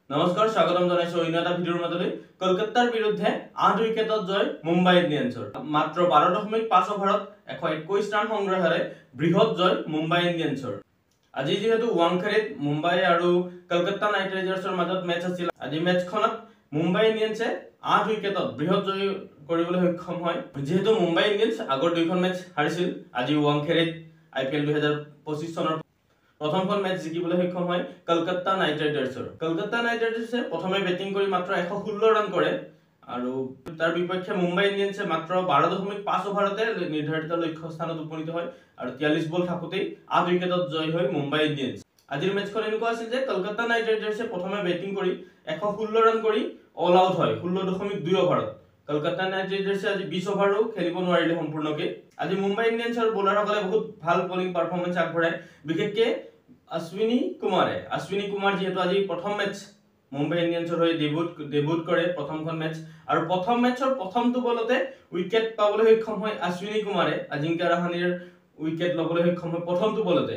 নমস্কাৰ, স্বাগতম জনাইছো অন্য এটা ভিডিঅ'ৰ মাজলৈ। কলকাতাৰ বিৰুদ্ধে 8 উইকেটত জয় মুম্বাই ইণ্ডিয়ানছৰ। মাত্ৰ 12.5 অভাৰত 121 ৰান সংগ্ৰহেৰে বৃহৎ জয় মুম্বাই ইণ্ডিয়ানছৰ। আজি যেহেতু ৱাংখেড়েত মুম্বাই আৰু কলকাতা নাইট ৰাইডাৰ্ছৰ মাজত মেচ আছিল, আজি মেচখনত মুম্বাই ইণ্ডিয়ানছে 8 উইকেটত বৃহৎ জয় কৰিবলৈ সক্ষম হয়। যেহেতু মুম্বাই ইণ্ডিয়ানছ আগৰ দুইখন মেচ হাৰিছিল, আজি ৱাংখেড়েত IPL 2025 চনৰ প্ৰথমখন মেচ জিকিবলৈ সক্ষম হয় কলকাতা নাইট ৰাইডাৰ্ছৰ। কলকাতা নাইট ৰাইডাৰ্ছে প্ৰথমে বেটিং কৰি মাত্ৰ 116 ৰান কৰে আৰু তাৰ বিপক্ষে মুম্বাই ইণ্ডিয়ানছে মাত্ৰ 12.5 অভাৰতে নিৰ্ধাৰিত লক্ষ্য স্থানত উপনীত হয় আৰু 43 বল থাকোতেই 8 উইকেটত জয় হয় মুম্বাই ইণ্ডিয়ানছ। আজিৰ মেচখন এনেকুৱা আছিল যে কলকাতা নাইট ৰাইডাৰ্ছে প্ৰথমে বেটিং কৰি 116 ৰান কৰি অল আউট হয় 16.2 অভাৰত। কলকাতা নাইট ৰাইডাৰ্ছে আজি 20 অভাৰো খেলিব নোৱাৰিলে সম্পূৰ্ণকে। আজি মুম্বাই ইণ্ডিয়ানছৰ বোলাৰসকলে বহুত ভাল বলিং পাৰফৰ্মেন্স আগবঢ়ায়, বিশেষকৈ অশ্বিনী কুমাৰ যেহেতু আজি প্ৰথম মেচ মুম্বাই ইণ্ডিয়ানছৰ হৈ ডেবিউট কৰে প্ৰথমখন মেচ আৰু প্ৰথম মেচৰ প্ৰথমটো বলতে উইকেট পাবলৈ সক্ষম হয় অশ্বিনী কুমাৰে। আজিংক্য ৰাহানেৰ উইকেট ল'বলৈ সক্ষম হয় প্ৰথমটো বলতে।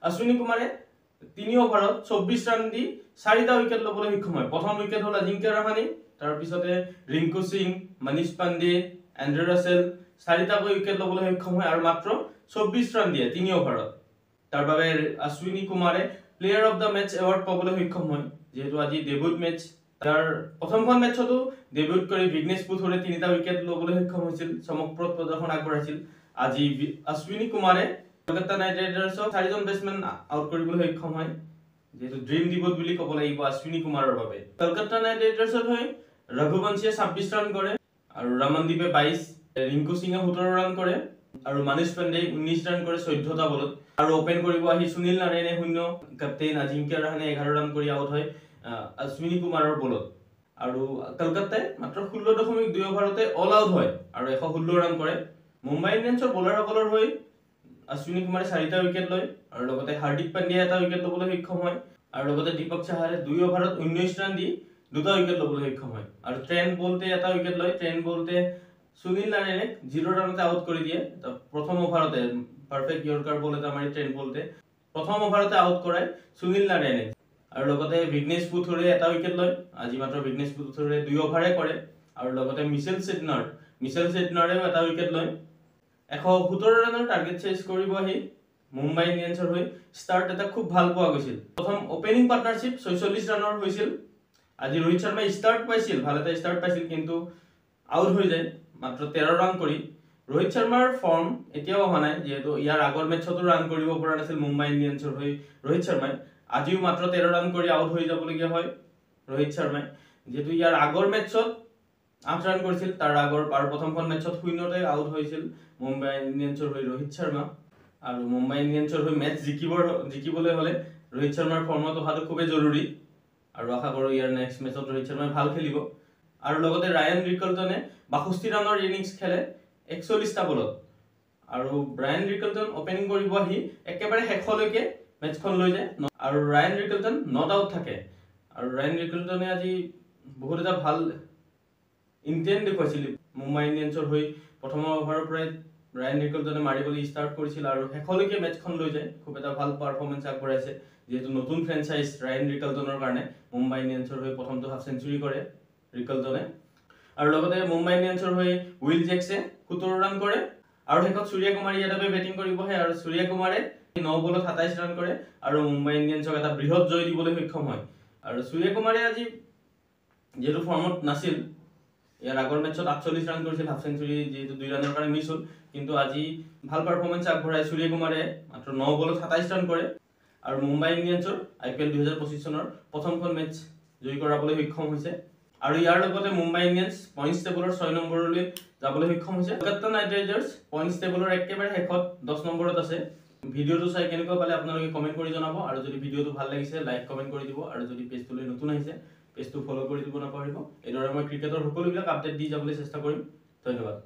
অশ্বিনী কুমাৰে 3 অভাৰত 24 ৰান দি 4টা উইকেট ল'বলৈ সক্ষম হয়। প্ৰথম উইকেট হ'ল আজিংক্য ৰাহানে, তাৰ পিছতে ৰিংকু সিং, মনীষ পাণ্ডে, এন্ড্ৰু ৰাছেল 4টাকৈ উইকেট ল'বলৈ সক্ষম হয় আৰু মাত্ৰ 24 ৰান দিয়ে 3 অভাৰত। তাৰ বাবে অশ্বিনী কুমাৰে player of the match award পাবলৈ সক্ষম হয়, যেহেতু আজি ডেবিউট মেচ। তাৰ প্ৰথমখন মেচতো ডেবিউট কৰি বিঘ্নেশ পুথুৰে 3টা উইকেট ল'বলৈ সক্ষম হৈছিল, চমকপ্ৰদ প্ৰদৰ্শন আগবঢ়াইছিল। আজি অশ্বিনী কুমাৰে কলকাতা নাইট ৰাইডাৰ্ছক 4জন বেটছমেন আউট কৰিবলৈ সক্ষম হয়, যেহেতু ড্ৰিম ডেবিউট বুলি ক'ব লাগিব অশ্বিনী কুমাৰৰ বাবে। কলকাতা নাইট ৰাইডাৰ্ছৰ হৈ ৰঘুবংশীয়ে 26 ৰান কৰে আৰু ৰমনদীপে 22, ৰিংকু সিঙে 17 ৰান কৰে আৰু মনীষ পাণ্ডে 19 ৰান কৰে 14টা বলত। আৰু ওপেন কৰিব আহি সুনীল নাৰায়ণে 0, কেপ্টেইন আজিংক্য ৰাহানে 11 ৰান কৰি আউট হয় অশ্বিনী কুমাৰৰ বলত। আৰু কলকাতাই মাত্ৰ 16.2 অভাৰতে অল আউট হয় আৰু 116 ৰান কৰে। মুম্বাই ইণ্ডিয়ানছৰ বলাৰসকলৰ হৈ অশ্বিনী কুমাৰে 4টা উইকেট লয় আৰু লগতে হাৰ্দিক পাণ্ডিয়াই 1টা উইকেট ল'বলৈ সক্ষম হয় আৰু লগতে দীপক চাহাৰে 2 অভাৰত 19 ৰান দি 2টা উইকেট ল'বলৈ সক্ষম হয় আৰু ট্ৰেণ্ট বল্টে 1টা উইকেট লয়। ট্ৰেণ্ট বল্টে সুনীল নাৰায়ণক 0 ৰানতে আউট কৰি দিয়ে। প্ৰথম অভাৰতে পাৰফেক্ট ইয়ৰ্কাৰ বল এটা মাৰি ট্ৰেণ্ট বল্টে প্ৰথম অভাৰতে আউট কৰায় সুনীল নাৰায়ণক। আৰু লগতে বিঘ্নেশ পুথুৰে 1টা উইকেট লয়, আজি মাত্ৰ বিঘ্নেশ পুথুৰে 2 অভাৰে কৰে আৰু লগতে মিচেল চেটনাৰেও 1টা উইকেট লয়। 117 ৰানৰ টাৰ্গেট চেজ কৰিব আহি মুম্বাই ইণ্ডিয়ানছৰ হৈ ষ্টাৰ্ট এটা খুব ভাল পোৱা গৈছিল। প্ৰথম ওপেনিং পাৰ্টনাৰশ্বিপ 46 ৰানৰ হৈছিল। আজি ৰোহিত শৰ্মাই ষ্টাৰ্ট পাইছিল, ভাল এটা ষ্টাৰ্ট পাইছিল, কিন্তু আউট হৈ যায় মাত্ৰ 13 ৰান কৰি। ৰোহিত শৰ্মাৰ ফৰ্ম এতিয়াও অহা নাই, যিহেতু ইয়াৰ আগৰ মেচতো ৰান কৰিব পৰা নাছিল মুম্বাই ইণ্ডিয়ানছৰ হৈ ৰোহিত শৰ্মাই। আজিও মাত্ৰ 13 ৰান কৰি আউট হৈ যাবলগীয়া হয় ৰোহিত শৰ্মাই, যিহেতু ইয়াৰ আগৰ মেচত 8 ৰান কৰিছিল। তাৰ আগৰ প্ৰথমখন মেচত 0তে আউট হৈছিল মুম্বাই ইণ্ডিয়ানছৰ হৈ ৰোহিত শৰ্মা। আৰু মুম্বাই ইণ্ডিয়ানছৰ হৈ মেচ জিকিবলৈ হ'লে ৰোহিত শৰ্মাৰ ফৰ্মত অহাটো খুবেই জৰুৰী আৰু আশা কৰোঁ ইয়াৰ নেক্সট মেচত ৰোহিত শৰ্মাই ভাল খেলিব। আৰু লগতে ৰায়ান ৰিকলটনে 62 ৰানৰ ইনিংছ খেলে 41টা বলত আৰু ৰায়ান ৰিকলটন ওপেনিং কৰিব আহি একেবাৰে শেষলৈকে মেচখন লৈ যায় আৰু ৰায়ান ৰিকলটন নট আউট থাকে। আৰু ৰায়ান ৰিকলটনে আজি বহুত এটা ভাল ইণ্টেণ্ট দেখুৱাইছিল মুম্বাই ইণ্ডিয়ানছৰ হৈ। প্ৰথম অভাৰৰ পৰাই ৰায়ান ৰিকলটনে মাৰিবলৈ ষ্টাৰ্ট কৰিছিল আৰু শেষলৈকে মেচখন লৈ যায়। খুব এটা ভাল পাৰফৰ্মেন্স আগবঢ়াইছে, যিহেতু নতুন ফ্ৰেঞ্চাইজ ৰায়ান ৰিকলটনৰ কাৰণে। মুম্বাই ইণ্ডিয়ানছৰ হৈ প্ৰথমটো হাফ চেঞ্চুৰী কৰে ৰিকলটনে। আৰু লগতে মুম্বাই ইণ্ডিয়ানছৰ হৈ উইল জেক্সে 17 ৰান কৰে আৰু শেষত সূৰ্য কুমাৰ যাদৱে বেটিং কৰিব আহে আৰু সূৰ্য কুমাৰে 9 বলত 27 ৰান কৰে আৰু মুম্বাই ইণ্ডিয়ানছক এটা বৃহৎ জয় দিবলৈ সক্ষম হয়। আৰু সূৰ্য কুমাৰে আজি যেহেতু ফৰ্মত নাছিল, ইয়াৰ আগৰ মেচত 48 ৰান কৰিছিল, হাফ চেঞ্চুৰী যেহেতু 2 ৰানৰ কাৰণে মিছ হ'ল, কিন্তু আজি ভাল পাৰফৰ্মেন্স আগবঢ়াই সূৰ্য কুমাৰে মাত্ৰ 9 বলত 27 ৰান কৰে আৰু মুম্বাই ইণ্ডিয়ানছৰ IPL 2025 চনৰ প্ৰথমখন মেচ জয় কৰাবলৈ সক্ষম হৈছে। আৰু ইয়াৰ লগতে মুম্বাই ইণ্ডিয়ানছ পইণ্টছ টেবুলৰ 6 নম্বৰলৈ যাবলৈ সক্ষম হৈছে। কলকাতা নাইট ৰাইডাৰ্ছ পইণ্টছ টেবুলৰ একেবাৰে শেষত 10 নম্বৰত আছে। ভিডিঅ'টো চাই কেনেকুৱা পালে আপোনালোকে কমেণ্ট কৰি জনাব আৰু যদি ভিডিঅ'টো ভাল লাগিছে লাইক কমেণ্ট কৰি দিব আৰু যদি পেজটোলৈ নতুন আহিছে পেজটো ফলো কৰি দিব নাপাহৰিব। এইদৰে মই ক্ৰিকেটৰ সকলোবিলাক আপডেট দি যাবলৈ চেষ্টা কৰিম। ধন্যবাদ।